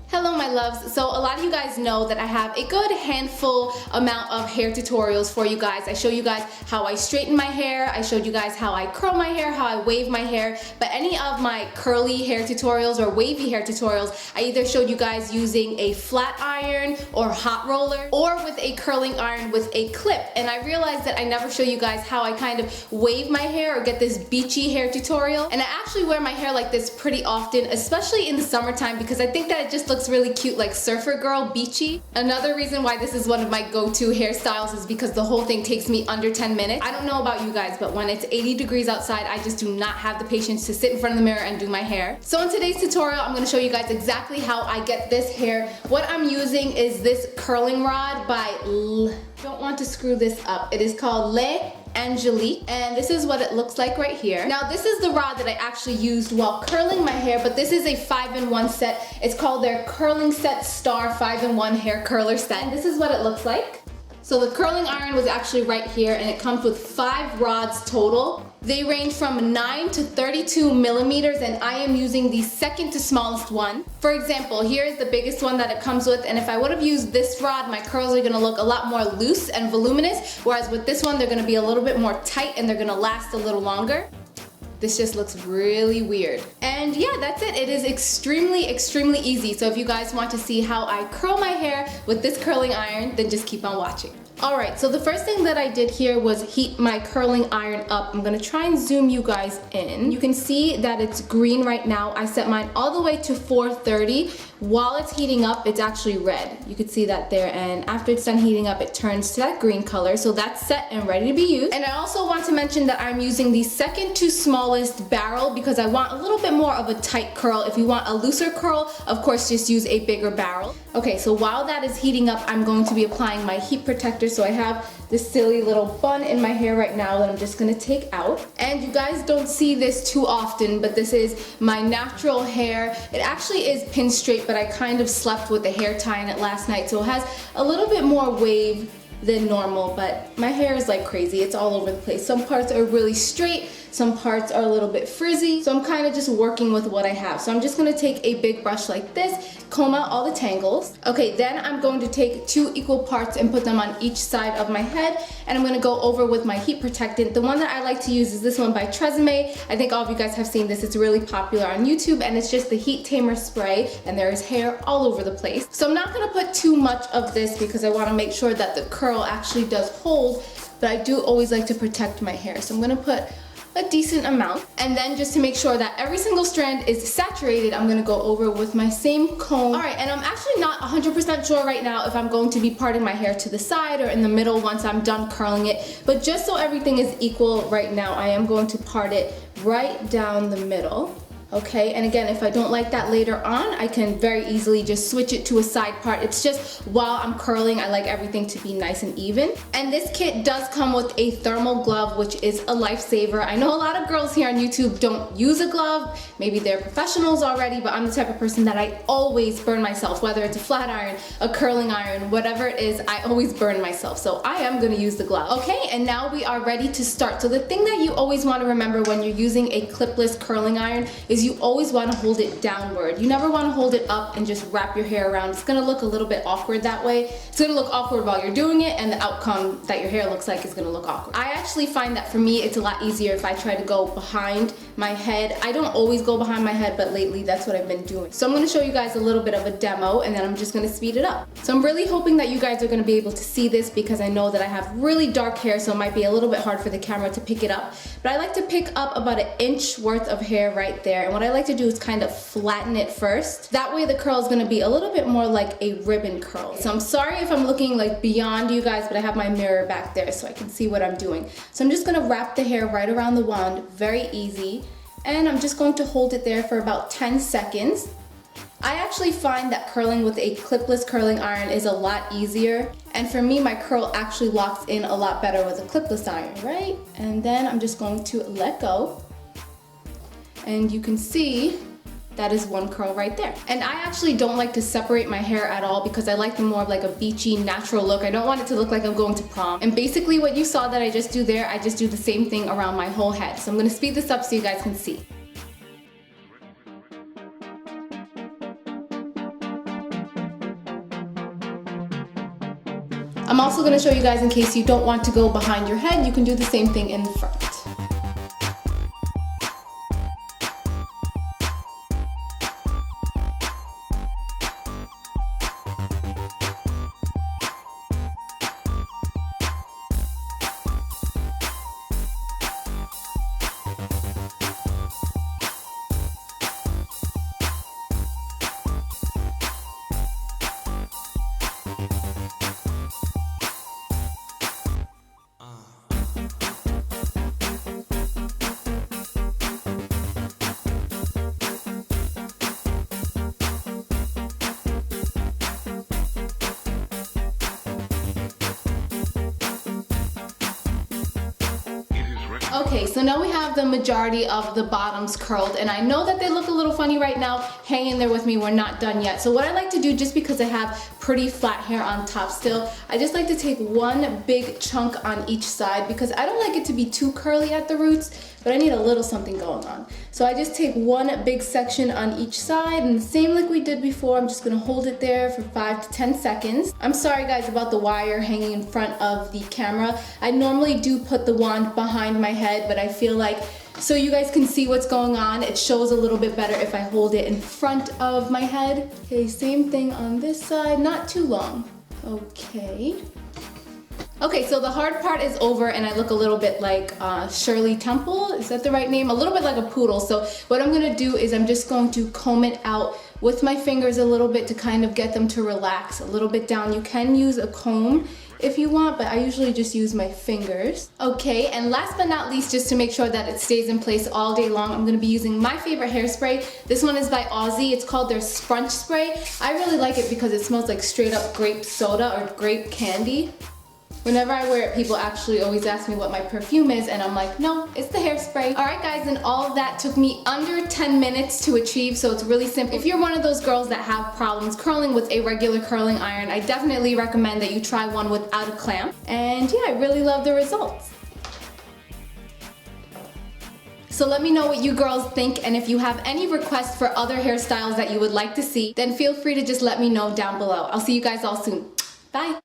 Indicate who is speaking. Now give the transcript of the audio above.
Speaker 1: Hello my loves. So a lot of you guys know that I have a good handful amount of hair tutorials for you guys. I show you guys how I straighten my hair, I showed you guys how I curl my hair, how I wave my hair, but any of my curly hair tutorials or wavy hair tutorials, I either showed you guys using a flat iron or hot roller or with a curling iron with a clip. And I realized that I never show you guys how I kind of wave my hair or get this beachy hair tutorial. And I actually wear my hair like this pretty often, especially in the summertime, because I think that it just looks really cute, like surfer girl, beachy. Another reason why this is one of my go-to hairstyles is because the whole thing takes me under 10 minutes. I don't know about you guys, but when it's 80 degrees outside, I just do not have the patience to sit in front of the mirror and do my hair. So in today's tutorial, I'm gonna show you guys exactly how I get this hair. What I'm using is this curling rod by don't want to screw this up. It is called Angelique, and this is what it looks like right here. Now this is the rod that I actually used while curling my hair, but this is a 5-in-1 set. It's called their Curling Set Star 5-in-1 hair curler set. And this is what it looks like. So the curling iron was actually right here, and it comes with 5 rods total. They range from 9 to 32 millimeters, and I am using the second to smallest one. For example, here is the biggest one that it comes with, and if I would have used this rod, my curls are gonna look a lot more loose and voluminous, whereas with this one, they're gonna be a little bit more tight and they're gonna last a little longer. This just looks really weird. And yeah, that's it. It is extremely easy. So if you guys want to see how I curl my hair with this curling iron, then just keep on watching. Alright, so the first thing that I did here was heat my curling iron up. I'm gonna try and zoom you guys in. You can see that it's green right now. I set mine all the way to 430. While it's heating up, it's actually red. You can see that there, and after it's done heating up, it turns to that green color. So that's set and ready to be used. And I also want to mention that I'm using the second to smallest barrel because I want a little bit more of a tight curl. If you want a looser curl, of course, just use a bigger barrel. Okay, so while that is heating up, I'm going to be applying my heat protector. So I have this silly little bun in my hair right now that I'm just gonna take out. And you guys don't see this too often, but this is my natural hair. It actually is pin straight, but I kind of slept with the hair tie in it last night, so it has a little bit more wave than normal, but my hair is like crazy. It's all over the place. Some parts are really straight, some parts are a little bit frizzy, so I'm kind of just working with what I have. So I'm just gonna take a big brush like this, comb out all the tangles. Okay, then I'm going to take 2 equal parts and put them on each side of my head, and I'm gonna go over with my heat protectant. The one that I like to use is this one by Tresemme. I think all of you guys have seen this. It's really popular on YouTube, and it's just the heat tamer spray, and there is hair all over the place. So I'm not gonna put too much of this because I wanna make sure that the curl actually does hold, but I do always like to protect my hair. So I'm gonna put a decent amount, and then just to make sure that every single strand is saturated, I'm gonna go over with my same comb. Alright, and I'm actually not 100% sure right now if I'm going to be parting my hair to the side or in the middle once I'm done curling it, but just so everything is equal right now, I am going to part it right down the middle. Okay, and again, if I don't like that later on, I can very easily just switch it to a side part. It's just while I'm curling, I like everything to be nice and even. And this kit does come with a thermal glove, which is a lifesaver. I know a lot of girls here on YouTube don't use a glove. Maybe they're professionals already, but I'm the type of person that I always burn myself, whether it's a flat iron, a curling iron, whatever it is, I always burn myself. So I am gonna use the glove. Okay, and now we are ready to start. So the thing that you always wanna remember when you're using a clipless curling iron is you always want to hold it downward. You never want to hold it up and just wrap your hair around. It's going to look a little bit awkward that way. It's going to look awkward while you're doing it, and the outcome that your hair looks like is going to look awkward. I actually find that for me it's a lot easier if I try to go behind my head. I don't always go behind my head, but lately that's what I've been doing. So I'm going to show you guys a little bit of a demo, and then I'm just going to speed it up. So I'm really hoping that you guys are going to be able to see this because I know that I have really dark hair, so it might be a little bit hard for the camera to pick it up. But I like to pick up about 1 inch worth of hair right there, and what I like to do is kind of flatten it first. That way the curl is going to be a little bit more like a ribbon curl. So I'm sorry if I'm looking like beyond you guys, but I have my mirror back there so I can see what I'm doing. So I'm just going to wrap the hair right around the wand, very easy, and I'm just going to hold it there for about 10 seconds. I actually find that curling with a clipless curling iron is a lot easier, and for me my curl actually locks in a lot better with a clipless iron, right? And then I'm just going to let go, and you can see that is 1 curl right there. And I actually don't like to separate my hair at all because I like the more of like a beachy natural look. I don't want it to look like I'm going to prom. And basically what you saw that I just do there, I just do the same thing around my whole head. So I'm gonna speed this up so you guys can see. I'm also going to show you guys, in case you don't want to go behind your head, you can do the same thing in front. Okay, so now we have the majority of the bottoms curled, and I know that they look a little funny right now. Hang in there with me, we're not done yet. So what I like to do, just because I have pretty flat hair on top still, I just like to take one big chunk on each side, because I don't like it to be too curly at the roots, but I need a little something going on. So I just take one big section on each side, and the same like we did before, I'm just gonna hold it there for 5 to 10 seconds. I'm sorry guys about the wire hanging in front of the camera. I normally do put the wand behind my head, but I feel like, so you guys can see what's going on, it shows a little bit better if I hold it in front of my head. Okay, same thing on this side, not too long. Okay. Okay, so the hard part is over, and I look a little bit like Shirley Temple. Is that the right name? A little bit like a poodle. So what I'm gonna do is I'm just going to comb it out with my fingers a little bit to kind of get them to relax a little bit down. You can use a comb if you want, but I usually just use my fingers. Okay, and last but not least, just to make sure that it stays in place all day long, I'm gonna be using my favorite hairspray. This one is by Aussie. It's called their Sprunch Spray. I really like it because it smells like straight up grape soda or grape candy. Whenever I wear it, people actually always ask me what my perfume is, and I'm like, no, it's the hairspray. Alright guys, and all of that took me under 10 minutes to achieve, so it's really simple. If you're one of those girls that have problems curling with a regular curling iron, I definitely recommend that you try one without a clamp. And yeah, I really love the results. So let me know what you girls think, and if you have any requests for other hairstyles that you would like to see, then feel free to just let me know down below. I'll see you guys all soon. Bye!